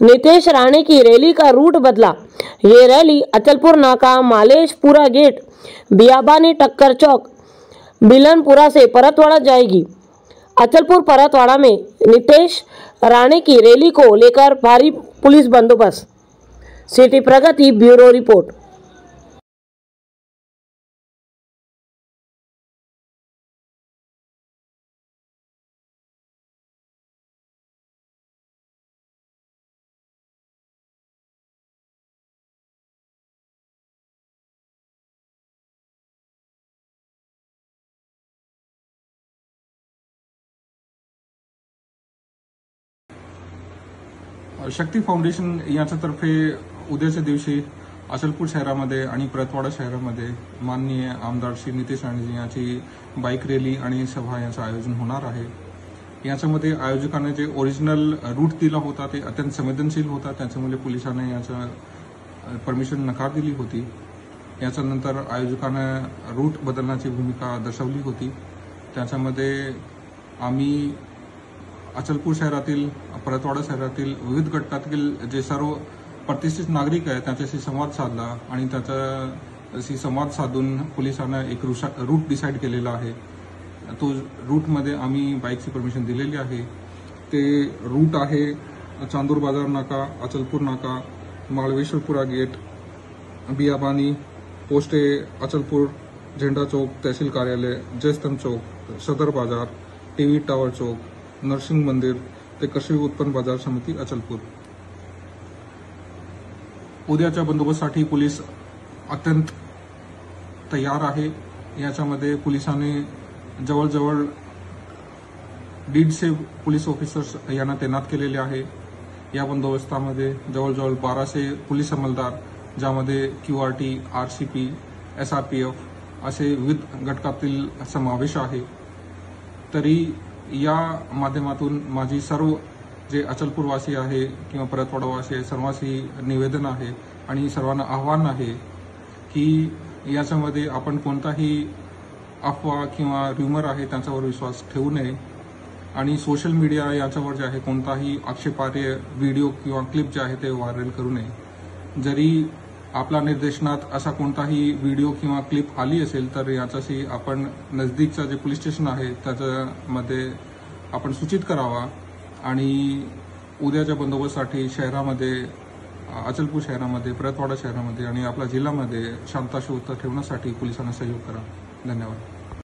नीतीश राणे की रैली का रूट बदला। ये रैली अचलपुर नाका, मालेशपुरा गेट, बियाबानी टक्कर चौक, बिलनपुरा से परतवाड़ा जाएगी। अचलपुर परतवाड़ा में नीतीश राणे की रैली को लेकर भारी पुलिस बंदोबस्त। सिटी प्रगति ब्यूरो रिपोर्ट। शक्ती फाउंडेशन यांच्यातर्फे उद्याच्या दिवशी अचलपूर शहरामध्ये आणि परतवाडा शहरामध्ये माननीय आमदार श्री नितीश राणेजी यांची बाईक रॅली आणि सभा यांचं आयोजन होणार आहे। याच्यामध्ये आयोजकांनी जे ओरिजिनल रूट दिला होता ते अत्यंत संवेदनशील होता, त्याच्यामुळे पोलिसांनी याचं परमिशन नकार दिली होती। याच्यानंतर आयोजकांनी रूट बदलण्याची भूमिका दर्शवली होती। त्याच्यामध्ये आम्ही अचलपूर शहरातील, परतवाडा शहरातील विविध घटकातील जे सर्व प्रतिष्ठित नागरिक आहेत त्यांच्याशी संवाद साधला आणि त्याच्याशी संवाद साधून पोलिसांना एक रूट डिसाईड केलेला आहे। तो रूटमध्ये आम्ही बाईकची परमिशन दिलेली आहे। ते रूट आहे चांदूर बाजार नाका, अचलपूर नाका, माळवेश्वरपुरा गेट, बियाबानी, पोस्टे अचलपूर, झेंडा चौक, तहसील कार्यालय, जयस्तंभ चौक, सदर बाजार, टीव्ही टावर चौक, नरसिंह मंदिर ते कृषी उत्पन्न बाजार समिती अचलपूर। उद्याच्या बंदोबस्तासाठी पोलीस अत्यंत तयार आहे। याच्यामध्ये पोलिसांनी जवळजवळ 150 पोलीस ऑफिसर्स यांना तैनात केलेले आहे। या बंदोबस्तामध्ये जवळजवळ 1200 पोलीस अंमलदार, ज्यामध्ये QRT, RCP, SRPF असे विविध घटकातील समावेश आहे। तरी या माध्यमातून माझी सर्व जे अचलपूरवासी आहे किंवा परतवाडावासी आहे सर्वांशी निवेदन आहे आणि सर्वांना आव्हान आहे की याच्यामध्ये आपण कोणताही अफवा किंवा र्युमर आहे त्यांच्यावर विश्वास ठेवू नये आणि सोशल मीडिया याच्यावर जे आहे कोणताही आक्षेपार्ह व्हिडिओ किंवा क्लिप जे आहे ते व्हायरल करू नये। जरी आपल्या निर्देशनात असा कोणताही व्हिडिओ किंवा क्लिप आली असेल तर याच्याशी आपण नजदीकचा जे पोलीस स्टेशन आहे त्याच्यामध्ये आपण सूचित करावा आणि उद्याच्या बंदोबस्तासाठी शहरामध्ये, अचलपूर शहरामध्ये, परतवाडा शहरामध्ये आणि आपल्या जिल्ह्यामध्ये शांतता ठेवण्यासाठी पोलिसांना सहयोग करा। धन्यवाद।